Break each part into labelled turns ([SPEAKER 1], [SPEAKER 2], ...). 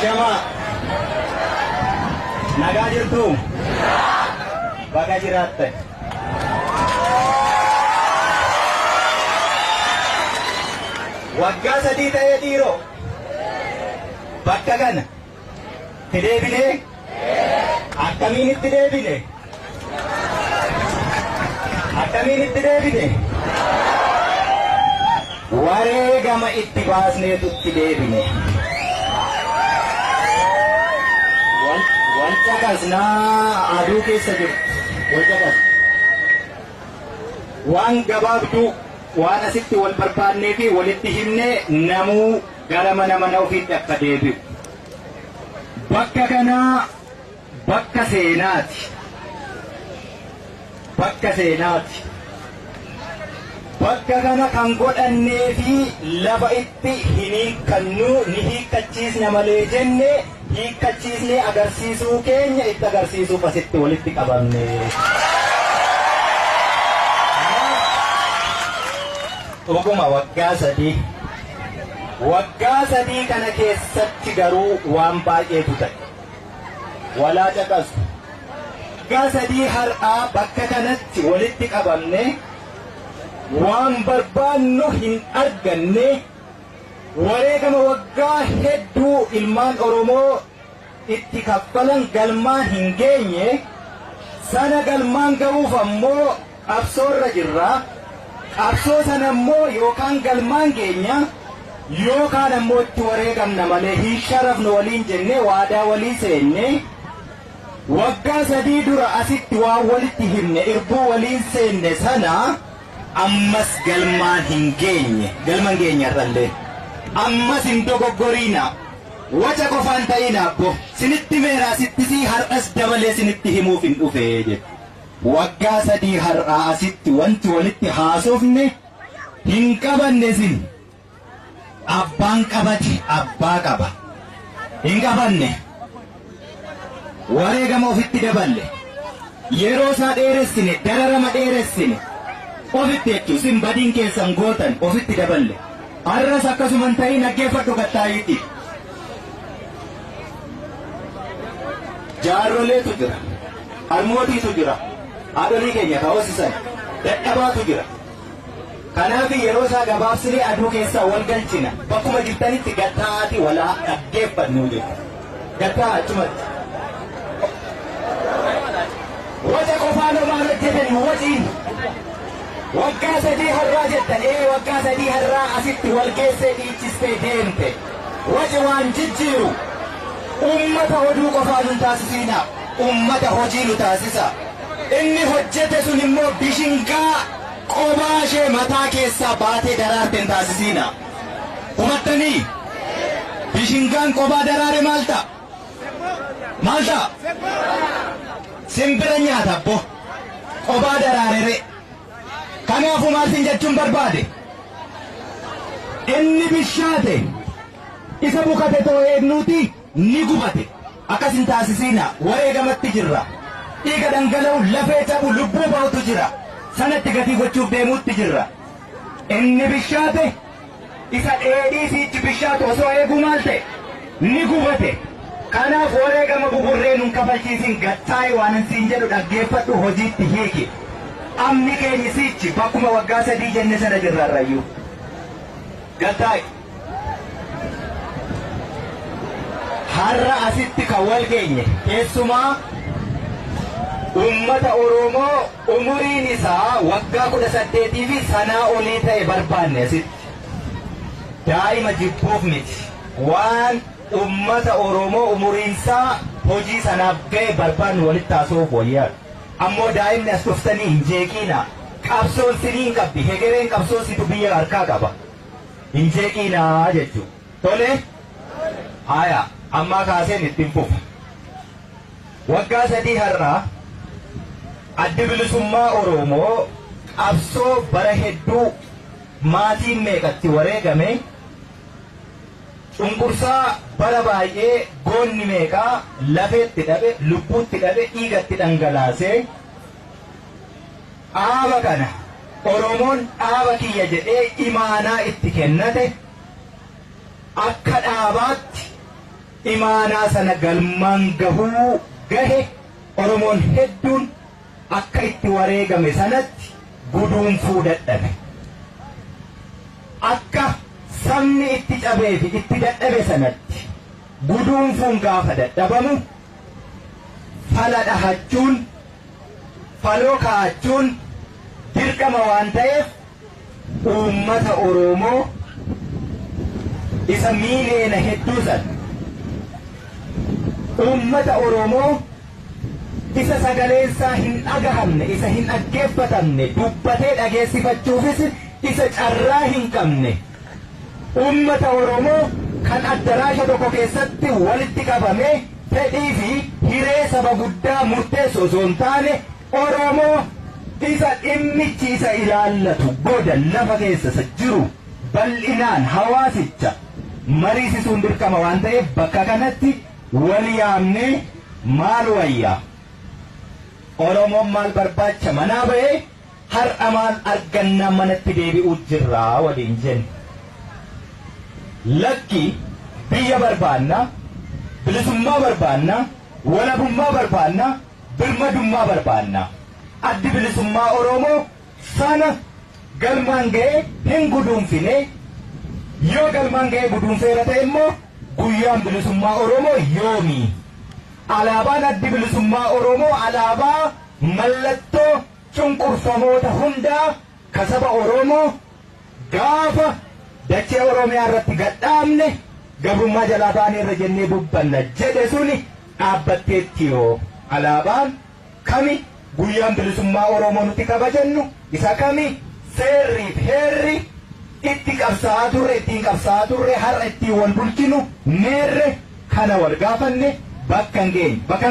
[SPEAKER 1] Ashama nagaa jirtu baga jiraatte waggaa sadii ta'ee dhiiroo bakka kana itti deebine akkamiin itti deebine wareegama itti baasneetu itti deebine wanta kasnaa aduu keessa jirtu wanta kas waan gabaabduu waan asitti wal barbaannee fi walitti himne namuu gara mana ofiitti akka deebi'u bakka kanaa bakka seenaati bakka kana kan godhannee fi lafa itti hin hiikkannuu ni hiikkachiisna malee jenne hiikkachiisnee agarsiisuu keenya itti agarsiisuuf asitti walitti qabamne. Dhuguma waggaa sadii kana keessatti garuu waan baay'eetu ta'e walaa caqasu. Waggaa sadii har'aa bakka kanatti walitti qabamne waan barbaannu hin arganne wareegama waggaa hedduu ilmaan Oromoo itti kaffalan galmaan hin geenye sana galmaan ga'uuf ammoo qabsoorra jirra. Qabsoo sana ammoo yookaan galmaan geenya yookaan ammoo itti wareegamna malee hin sharafnu waliin jenne waadaa walii seenne waggaa sadii dura asitti waan walitti himne irbuu waliin seenne sana ammas galmaan hin geenye galmaan geenyarrallee ammas hin dogoggoriina waca qofaan ta'ina abbo sinitti meeraa sittisii har'as dabalee sinitti himuuf hin dhufee jedhe waggaa sadii har'aa asitti wanti walitti haasofne hin qabanne sin abbaan qabate abbaa qaba hin qabanne wareegama ofitti daballe yeroo isaa dheeressine dararama dheeressine ofitti jechuu sin badiin keessan gootan ofitti daballe har'as akkasuman ta'ii naggeeffadhu gattaayiiti jaarroleetu jira harmootiitu jira haadholii keenya kaawwasisan dadhabaatu jira kanaaf yeroo isaa gabaabsinee aduu keessaa wal galchina bakkuma jirtanitti gattaa'aati walaa dhaggeeffannuu jechuudha gattaa achumatti waca qofaan homaa hojjetanii waciin waggaa sadii har'aa jettan waggaa sadii har'aa asitti wal geessee dhiichistee deemte waci waan jijjiiru ummata hoduu qofaa nu taasisiina ummata hojii nu taasisa inni hojjete sun immoo bishingaa qobaa ishee mataa keessaa baatee daraarte hin taasisiina hubattanii bishingaan qobaa daraare maal ta'a simbira nyaata abbo qobaa daraarere kanaafu maaltin jechuun barbaade inni bishaate isa bukate too eennuuti ni gubate akkas hin taasisiina wareegamatti jirra dhiiga dhangala'u lafee cabu lubbuu ba'utu jira sanatti gatii gochuuf deemuutti jirra inni bishaate isa dheedhii siichi bishaatu osoo eeguu maal ta'e ni gubate kanaaf wareegama buburree nun kafalchiisin gattaa'e waan siin jedhu dhaggeeffadhu hojiitti hiiki amni keenya siichi bakkuma waggaa sadii jenne sana jirraarrayyuu gattaa'e har'a asitti kan wal geenye keessumaa ummata Oromoo umuriin isaa waggaa 18 fi sanaa olii ta'e barbaanne asitti daa'ima jibbuuf miti waan ummata Oromoo umuriin isaa hojii sanaaf ga'e barbaannu walitti haasa'uuf wayyaa ammoo daa'imni as dhuftanii hin jeeqiina qabsoon siniin qabdi hegereen qabsoo situ biyya harkaa qaba hin jeeqiinaa jechuu tole haya ammaa kaaseen ittiin fufa waggaa sadii har'aa addi bilisummaa Oromoo qabsoo bara hedduu maatiin meeqatti wareegame cunqursaa bara baay'ee goonni meeqaa lafeetti dhabe lubbuutti dhabe dhiigatti dhangalaasee dhaaba kana Oromoon dhaaba kiyya jedhee imaanaa itti kennate akka dhaabaatti imaanaa sana galmaan gahuu gahe Oromoon hedduun akka itti wareegame sanatti guduunfuu dadhabe. Akka sabni itti cabee fi itti dadhabe sanatti guduunfuun gaafa dadhabamu fala dhahachuun faloo kaa'achuun dirqama waan ta'eef uummata Oromoo isa miiliyoona hedduu san uummata Oromoo isa sagaleensaa hin dhagahamne isa hin dhaggeeffatamne dubbatee dhageessifachuufis isa carraa hin qabne uummata Oromoo kan addaraasha tokko keessatti walitti qabamee fedhii fi hiree saba guddaa murteessu osoo hin taane Oromoo isa dhimmichi isa ilaallatu goda lafa keessa jiru bal'inaan hawaasicha mariisisuun dirqama waan ta'eef bakka kanatti wal yaamnee maal wayyaa Oromoon maal barbaacha manaa ba'ee har'a maal argannaa manatti deebi'uu jirraa waliin jenna. Lakki biyya barbaanna, bilisummaa barbaanna, walabummaa barbaanna, birmadummaa barbaanna. Addi bilisummaa Oromoo sana galmaan ga'ee hin guduunfine yoo galmaan ga'ee guduunfeera ta'e immoo guyyaan bilisummaa Oromoo yoomi? Alaabaan addi bilisummaa Oromoo alaabaa mallattoo cunqurfamoota hundaa kasaba Oromoo gaafa dachee Oromiyaa irratti gadhaabne gabrummaa jalaa baanee irra jennee dubbanna jedhe suni dhaabbatteetti yoo alaabaan kami guyyaan bilisummaa Oromoo nuti kabajannu isa kami seerriif heerri itti qabsaa'aa turre ittiin qabsaa'aa turre har'a ittiin wal bulchinu meerre kana wal gaafanne bakka hin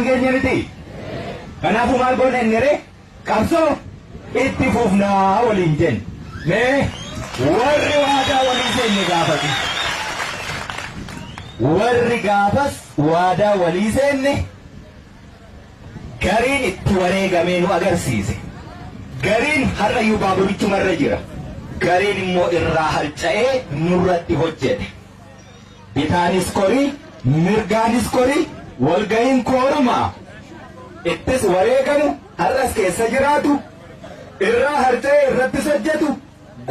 [SPEAKER 1] geenye miti. Kanaafuu maal goone innire qabsoo itti fufnaa waliin jenna. Mee warri waadaa walii seenne gaafatu. Warri gaafas waadaa walii seenne gariin itti wareegamee nu agarsiise. Gariin har'ayyuu baaburichumarra jira. Gariin immoo irraa harca'ee nurratti hojjete. Bitaanis korii, mirgaanis korii, walga'iin koorumaa. Ittis wareegamu har'as keessa jiraatu irraa harca'ee irrattis hojjetu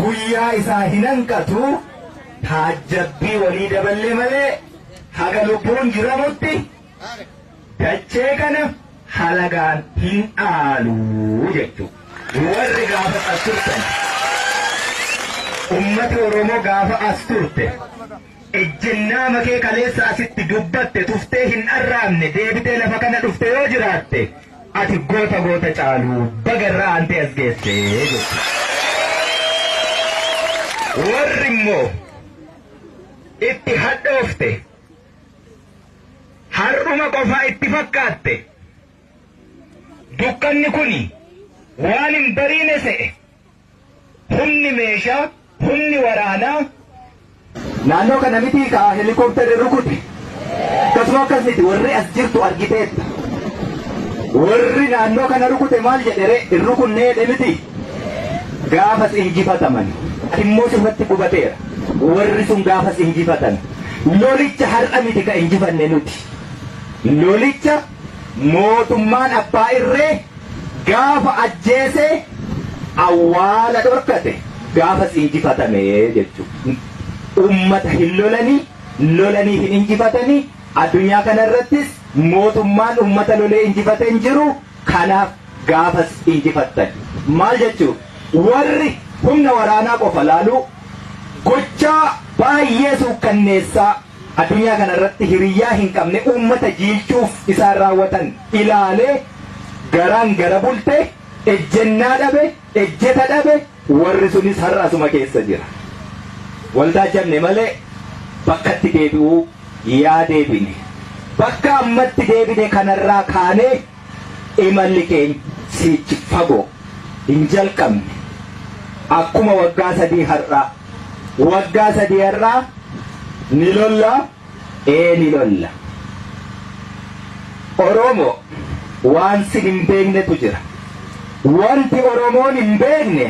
[SPEAKER 1] guyyaa isaa hin hanqatu taajjabbii walii daballee malee haga lubbuun jiramutti dachee kana halagaan hin dhaalu jechuudha. Warri gaafa as turtan ummati Oromoo gaafa as turte ejjennaa makee kaleessa asitti dubbatte tuftee hin arraabne deebitee lafa kana dhufte yoo jiraatte ati goota caalu bagarraa antee as geesse jechuudha. Warri immoo itti hadhoofte har'uma qofaa itti fakkaatte dukkanni kuni waan hin bariine se'e humni meeshaa humni waraanaa naannoo kana miti ka helikopterri rukute akkasuma akkasiti warri as jirtu argiteetta warri naannoo kana rukute maal jedhere hin rukunneedhe miti gaafas injifataman immoo sirratti gubateera warri sun gaafas injifatan lolicha har'a miti ka injifanne nuti lolicha mootummaan abbaa irree gaafa ajjeese awwaala dhorkate gaafas injifatame jechuudha. Ummata hin lolanii hin injifatanii addunyaa kanarrattis mootummaan ummata lolee injifatee hin jiru kanaaf gaafas injifattan. Maal jechuudha? Warri humna waraanaa qofa laaluu gochaa baay'ee suukkanneessaa addunyaa kanarratti hiriyyaa hin qabne ummata jiilchuuf isaan raawwatan ilaalee garaan gara bulte ejjennaa dhabe ejjeta dhabe warri sunis har'a asuma keessa jira. Waldaa jabne malee bakkatti deebi'uu yaa deebine bakka ammatti deebine kanarraa kaanee imalli keenya siichi fagoo hin jalqabne akkuma waggaa sadii har'aa ni lolla ni lolla. Oromoo waan sin hin beeknetu jira. Wanti Oromoon hin beekne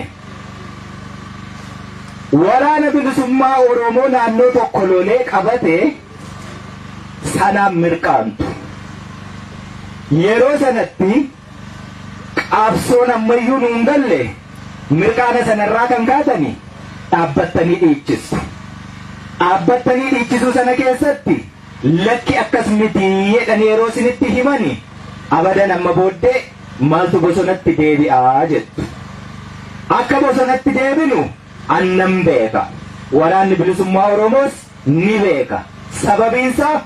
[SPEAKER 1] waraana bilisummaa Oromoo naannoo tokko lolee qabate sanaan mirqaantu. Yeroo sanatti qabsoon ammayyuu nuun galle mirqaana sanarraa kan kaatanii dhaabbattanii dhiichisu. Dhaabbattanii dhiichisuu sana keessatti lakki akkas miti jedhanii yeroo isinitti himani abadan amma booddee maaltu bosonatti deebi'aa jettu. Akka bosonatti deebinu annan beeka. Waraanni bilisummaa Oromoos ni beeka. Sababiinsaa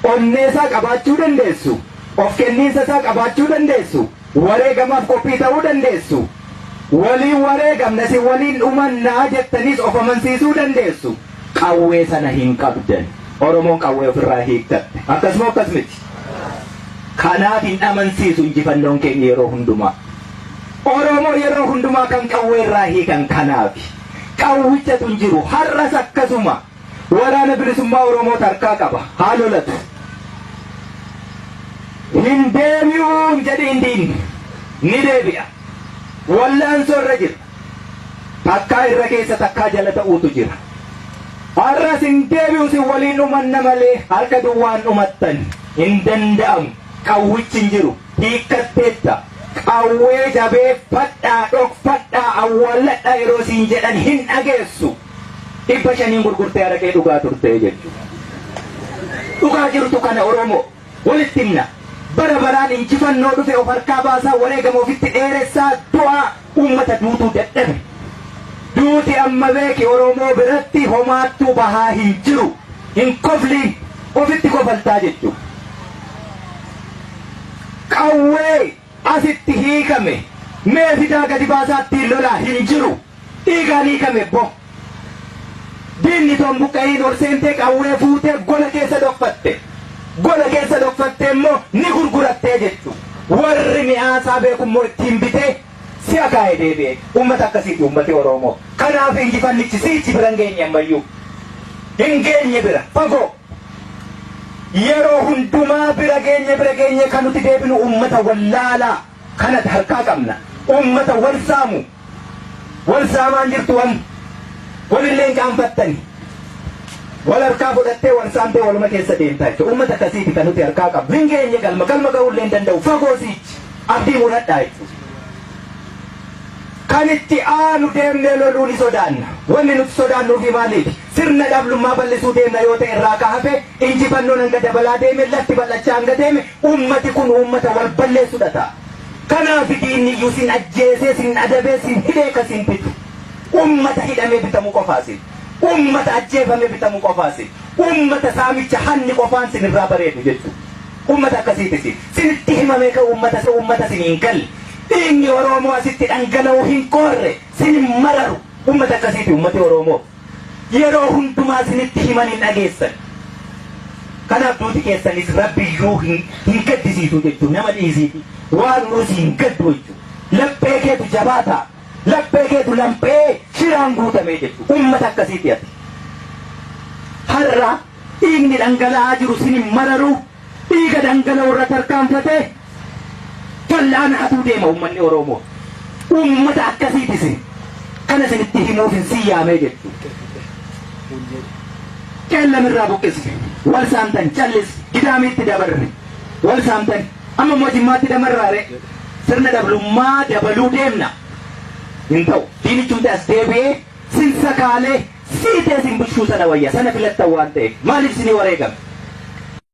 [SPEAKER 1] onneesaa qabaachuu dandeessu. Of kenniinsa isaa qabaachuu dandeessu. Wareegamaaf qophii ta'uu dandeessu. Waliin wareegamna si waliin dhumannaa jettaniis of amansiisuu dandeessu. Qawwee sana hin qabdan. Oromoon qawwee ofirraa hiiktatte. Akkasuma akkas miti. Kanaaf hin amansiisu injifannoon keenya yeroo hundumaa. Oromoo yeroo hundumaa kan qawwee irraa hiikan kanaafi. Qawwichatu hin jiru. Har'as akkasuma waraana bilisummaa Oromoo harkaa qaba. Haa lolatu. Hin deebi'uun jedhiin diinni. Ni deebi'a. Wallaansoo irra jira. Takkaa irra keessa takkaa jala ta'uutu jira. Har'as hin deebi'u si waliin dhumanna malee harka duwwaan dhumattan hin danda'amu. Qawwichi hin jiru. Hiikkatteetta. Qawwee jabeeffadhaa dhokfadhaa awwaalladhaa yeroo siin jedhan hin dhageessu. 500 gurgurtee araqee dhugaa turtee jechuudha. Dhugaa jirtu kana Oromoo walitti himna. Bara baraan injifannoo dhufe of harkaa baasaa wareegama ofitti dheeressaa du'aa uummata duutuu dadhabe. Duuti amma beeki Oromoo biratti homaattuu bahaa hin jiru. Hin kofliin ofitti kofaltaa jechuudha. Qawwee asitti hiikame mee fidaa gadi baasaatti lolaa hin jiru. Dhiigaan hiikame bo. Diinni ton buqqa'iin ol seentee qawwee fuutee gola keessa dhokfatte. Gola keessa dhokfatte immoo ni gurgurattee jechuudha. Warri mi'aasaa beekummoo ittiin bitee si akaa'ee deebi'e. Uummata akkasiiti uummati Oromoo. Kanaaf injifannichi siichi bira hin geenye ammayyuu. Hin geenye bira fagoo. Yeroo hundumaa bira geenye kan nuti deebinu uummata wallaalaa kanatti harkaa qabna. Uummata wal saamu. Wal saamaan jirtu walillee hin qaanfattani. Wal harkaa fudhattee wal saamtee waluma keessa deemtaa jechuudha. Uummata akkasiiti kan nuti harkaa qabnu. Hin geenye galma ga'uullee hin danda'u. Fagoo siichi abdii mudhadhaa jechuudha. Kan itti aanu deemnee loluu ni sodaanna. Wanni nuti sodaannuufi maaliif? Sirna dhablummaa bal'isuu deemna yoo ta'e irraa kahafe injifannoon hanga dabalaa deeme latti bal'achaa hanga deeme ummati kun ummata wal balleessudha ta'a. Kanaaf diinni iyyuu sin ajjeesee sin adabee sin hidhee ka sin bitu. Ummata hidhamee bitamu qofaasin. Ummata ajjeefamee bitamu qofaasin. Ummata saamicha hanni qofaan sin irraa bareedu jechuudha. Ummata akkasiitis sinitti himamee ka ummata sin hin galle. Dhiigni Oromoo asitti dhangala'uu hin qoorre sin hin mararu. Ummata akkasiiti ummati Oromoo. Yeroo hundumaa sinitti himan hin dhageessan. Kanaaf duuti keessanis rabbiyyuu hin gaddisiisu jechuun nama dhiisiiti. Waan nuti hin gaddu jechuudha. Laphee keetu jabaata. Laphee keetu laphee shiraan guutame jechuudha. Ummata akkasiiti ati. Har'a dhiigni dhangala'aa jiru sin hin mararu. Dhiiga dhangala'u irra tarkaanfatee fal'aan hatuu deema ummanni Oromoo. Ummata akkasiitis kana sinitti himuuf hin siyyaamee jechuudha. Qeellamirraa buqqisi. Wal saamtan callis gidaamiitti dabarre. Wal saamtan amma mootummaatti damarraare. Sirna dhablummaa dabaluu deemna. Hin ta'u. Diinichumti as deebi'ee sin sakaalee siitee sin bulchuu sana wayya sana filattan waan ta'eef maaliif sinii wareegame?